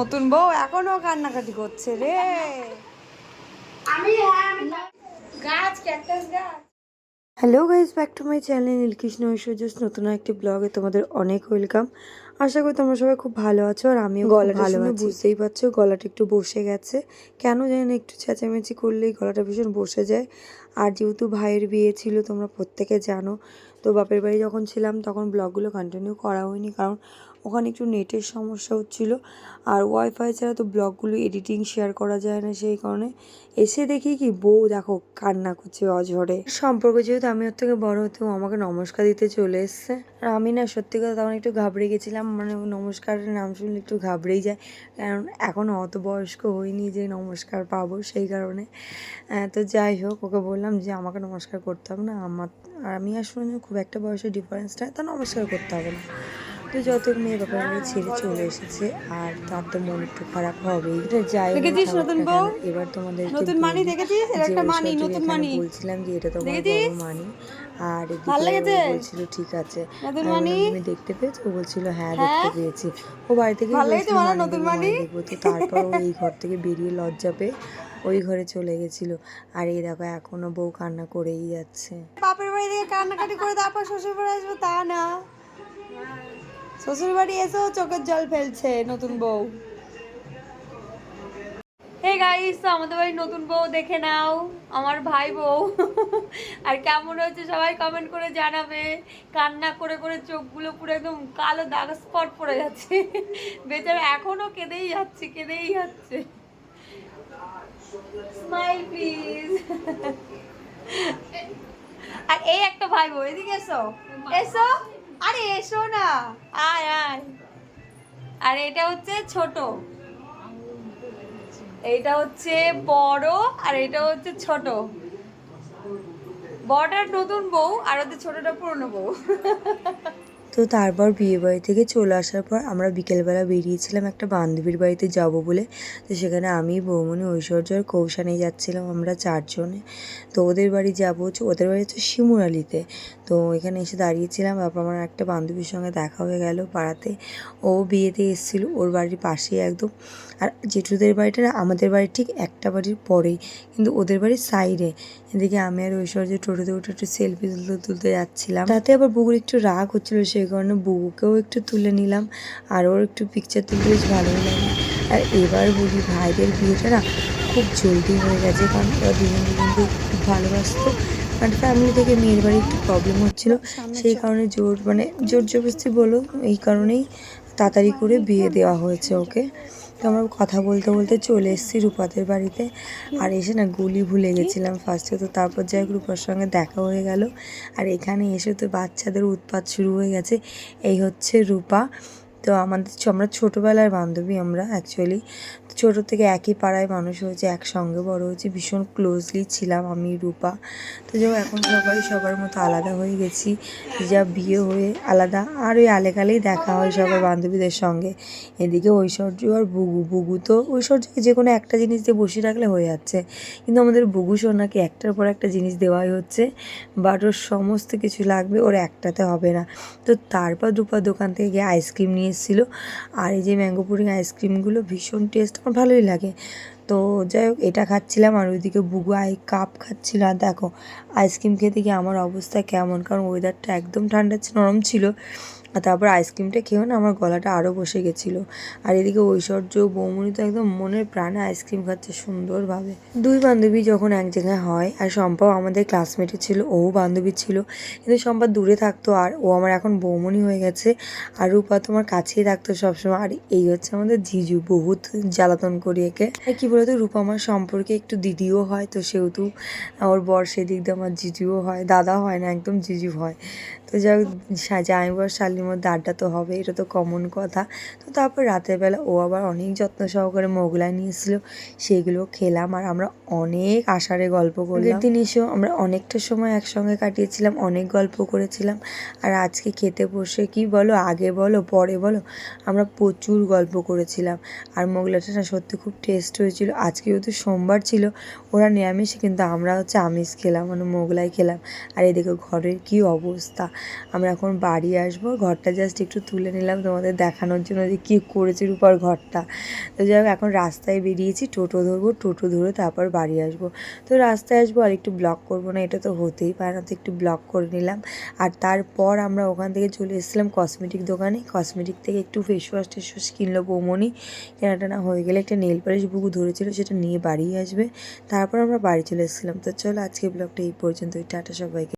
নতুন বউ এখনো কান্নাকাটি করছে রে। গাছ ক্যাকটাস গাছ। Hello guys, back to my channel Nilkrishna ঐশ্বর্যস নতুন একটি ব্লগে তোমাদের অনেক ওয়েলকাম। আশা করি তোমরা সবাই খুব ভালো আছো আর আমিও গলাটা শুনে বুঝতেই পারছো গলাটা একটু বসে গেছে। কেন জানি না, একটু চেঁচামেচি করলেই গলাটা ভীষণ বসে যায়। আর যেহেতু ভাইয়ের বিয়ে ছিল তোমরা প্রত্যেকে জানো, তো বাপের বাড়ি যখন ছিলাম তখন ব্লগগুলো কন্টিনিউ করা হয়নি, কারণ ওখানে একটু নেটের সমস্যা হচ্ছিলো আর ওয়াইফাই ছাড়া তো ব্লগগুলো এডিটিং শেয়ার করা যায় না। সেই কারণে এসে দেখি কি বউ দেখো কান্না করছে অঝরে। সম্পর্ক যেহেতু আমি ওর থেকে বড় হতে, ও আমাকে নমস্কার দিতে চলে এসছে। আর আমি না সত্যি কথা তখন একটু ঘাবড়ে গেছিলাম, মানে নমস্কারের নাম শুনলে একটু ঘাবড়েই যায়, কারণ এখনও অত বয়স্ক হয়নি যে নমস্কার পাবো, সেই কারণে। তো যাই হোক, ওকে বললাম যে আমাকে নমস্কার করতে হবে না, আমি আর শুনে খুব একটা বয়সের ডিফারেন্স নেই, তা নমস্কার করতে হবে না। তো যত মেয়ে বাপের বাড়ি ছেড়ে চলে এসেছে আর তার তো মন একটু খারাপ হবেই। যাই হোক, এবার তোমাদেরকে বলছিলাম যে এটা তোমার বড় মানি, আর এদিকে বলছিল ঠিক আছে, তুমি দেখতে পেয়েছো? ও বলছিল হ্যাঁ দেখতে পেয়েছি। ও বাড়ি থেকে দেখবো, তো তারপর ও এই ঘর থেকে বেরিয়ে লজ্জা পেয়ে ওই ঘরে চলে গেছিল। আর এই দেখো এখনো বউ কান্না করেই যাচ্ছে। বাপের বাড়ি থেকে কান্নাকাটি করে তারপর শ্বশুর বাড়ি আসবো তা না, শ্বশুর বাড়ি এসেও চোখের জল ফেলছে নতুন বউ। হে গাইস, তো আমাদের বাড়ি নতুন বউ দেখে নাও, আমার ভাই বউ। আর কেমন হচ্ছে সবাই কমেন্ট করে জানাবে। কান্না করে করে চোখগুলো পুরো একদম কালো দাগ স্পট পড়ে যাচ্ছে। বেচারা এখনো কেঁদেই যাচ্ছে, কেঁদেই যাচ্ছে। Smile please. আর এই একটা ভাই বউ, এদিকে এসো, এসো, আরে এসো না, আয় আয়। আর এটা হচ্ছে ছোট, এইটা হচ্ছে বড়, আর এটা হচ্ছে ছোট। বড়টার নতুন বউ আর ওদের ছোটটা পুরনো বউ। তো তারপর বিয়ে বাড়ি থেকে চলে আসার পর আমরা বিকেলবেলা বেরিয়েছিলাম একটা বান্ধবীর বাড়িতে যাব বলে। তো সেখানে আমি, বৌমনি, ঐশ্বর্য আর কৌশানেই যাচ্ছিলাম আমরা চারজনে। তো ওদের বাড়ি যাবো, ওদের বাড়ি হচ্ছে শিমুরালিতে। তো এখানে এসে দাঁড়িয়েছিলাম, তারপর আমার একটা বান্ধবীর সঙ্গে দেখা হয়ে গেল পাড়াতে। ও বিয়েতে এসেছিলো, ওর বাড়ির পাশেই একদম। আর জেঠুদের বাড়িটা না আমাদের বাড়ির ঠিক একটা বাড়ির পরেই, কিন্তু ওদের বাড়ির সাইডে। এদিকে আমি আর ঐশ্বর্য টোটোতে উঠে একটু সেলফি তুলতে যাচ্ছিলাম। তাতে আবার বুগুর একটু রাগ হচ্ছিলো, সেই কারণে বুগুকেও একটু তুলে নিলাম। আর ওর একটু পিকচার তুলতে বেশ ভালোই লাগে। আর এবার বলি, ভাইদের বিয়েটা না খুব জলদি হয়ে গেছে, কারণ ওরা দুজন দুজনকে খুব ভালোবাসতো। কারণ ফ্যামিলি থেকে মেয়ের বাড়ি একটু প্রবলেম হচ্ছিলো, সেই কারণে জোর জবরদস্তি বলো, এই কারণেই তাড়াতাড়ি করে বিয়ে দেওয়া হয়েছে ওকে। তো আমরা কথা বলতে বলতে চলে এসেছি রূপাদের বাড়িতে। আর এসে না গলি ভুলে গেছিলাম ফার্স্টে, তো তারপর যাই হোক রূপার সঙ্গে দেখা হয়ে গেল। আর এখানে এসে তো বাচ্চাদের উৎপাত শুরু হয়ে গেছে। এই হচ্ছে রূপা। তো আমরা ছোটোবেলার বান্ধবী, আমরা অ্যাকচুয়ালি ছোটো থেকে একই পাড়ায় মানুষ হয়েছে, একসঙ্গে বড় হয়েছি, ভীষণ ক্লোজলি ছিলাম আমি রূপা। তো যাও এখন সবাই সবার মতো আলাদা হয়ে গেছি, যা বিয়ে হয়ে আলাদা। আর ওই আলেকালেই দেখা হয় সবার বান্ধবীদের সঙ্গে। এদিকে ঐশ্বর্য আর বুগু তো ঐশ্বর্যকে যে কোনো একটা জিনিস দিয়ে বসিয়ে রাখলে হয়ে যাচ্ছে, কিন্তু আমাদের বুগু সোনাকে একটার পর একটা জিনিস দেওয়াই হচ্ছে, বাট ওর সমস্ত কিছু লাগবে, ওর একটাতে হবে না। তো তারপর রূপার দোকান থেকে গিয়ে আইসক্রিম নিয়ে এসেছিলো। আর এই যে ম্যাঙ্গো পুডিং আইসক্রিমগুলো ভীষণ টেস্ট, আমার ভালোই লাগে। তো যাই হোক এটা খাচ্ছিলাম, আর ওইদিকে বুগু কাপ খাচ্ছিল। আর দেখো আইসক্রিম খেতে গিয়ে আমার অবস্থা কেমন, কারণ ওয়েদারটা একদম ঠান্ডা নরম ছিল। আর তারপর আইসক্রিমটা খেয়েও না আমার গলাটা আরও বসে গেছিলো। আর এদিকে ঐশ্বর্য, বৌমনি তো একদম মনের প্রাণে আইসক্রিম খাচ্ছে সুন্দরভাবে। দুই বান্ধবী যখন এক জায়গায় হয়, আর শম্পাও আমাদের ক্লাসমেটে ছিল, ও বান্ধবী ছিল, কিন্তু শম্পা দূরে থাকতো, আর ও আমার এখন বৌমনি হয়ে গেছে। আর রূপা তোমার কাছেই থাকতো সবসময়। আর এই হচ্ছে আমাদের জিজু, বহুত জ্বালাতন করি একে। আর কি বলতো, রূপা আমার সম্পর্কে একটু দিদিও হয়, তো সেহেতু ওর বর সেদিক দিয়ে আমার জিজুও হয়, দাদা হয় না, একদম জিজু হয়। তো যাই হোক জামাইবর শালির মধ্যে আড্ডা তো হবে, এটা তো কমন কথা। তো তারপর রাতের বেলা ও আবার অনেক যত্ন সহকারে মোগলাই নিয়েছিল, সেগুলো খেলাম। আর আমরা অনেক আষাঢ়ে গল্প করলাম। দিন এসেও আমরা অনেকটা সময় একসঙ্গে কাটিয়েছিলাম, অনেক গল্প করেছিলাম। আর আজকে খেতে বসে কি বলো, আগে বলো পরে বলো, আমরা প্রচুর গল্প করেছিলাম। আর মোগলাইটা না সত্যি খুব টেস্ট হয়েছিল। আজকে যেহেতু সোমবার ছিল, ওরা নিরামিষ, কিন্তু আমরা হচ্ছে আমিষ খেলাম, মানে মোগলাই খেলাম। আর এদিকে ঘরের কি অবস্থা, আমরা এখন বাড়ি আসবো। ঘরটা জাস্ট একটু তুলে নিলাম তোমাদের দেখানোর জন্য যে কী করেছে রূপার ঘরটা। তো যাই হোক, এখন রাস্তায় বেরিয়েছি, টোটো ধরবো, টোটো ধরে তারপর বাড়ি আসবো। তো রাস্তায় আসবো আর একটু ব্লগ করবো না, এটা তো হতেই পারে না, তো একটু ব্লগ করে নিলাম। আর তারপর আমরা ওখান থেকে চলে এসেছিলাম কসমেটিক দোকানে। কসমেটিক থেকে একটু ফেস ওয়াশ টেস ওয়াশ কিনলো বৌমনি। কেনাটেনা হয়ে গেলে একটা নেল পালিশ বুকু ধরেছিল, সেটা নিয়ে বাড়ি আসবে। তারপর আমরা বাড়ি চলে এসেছিলাম। তো চলো আজকে ব্লগটা এই পর্যন্তই, টাটা সবাইকে।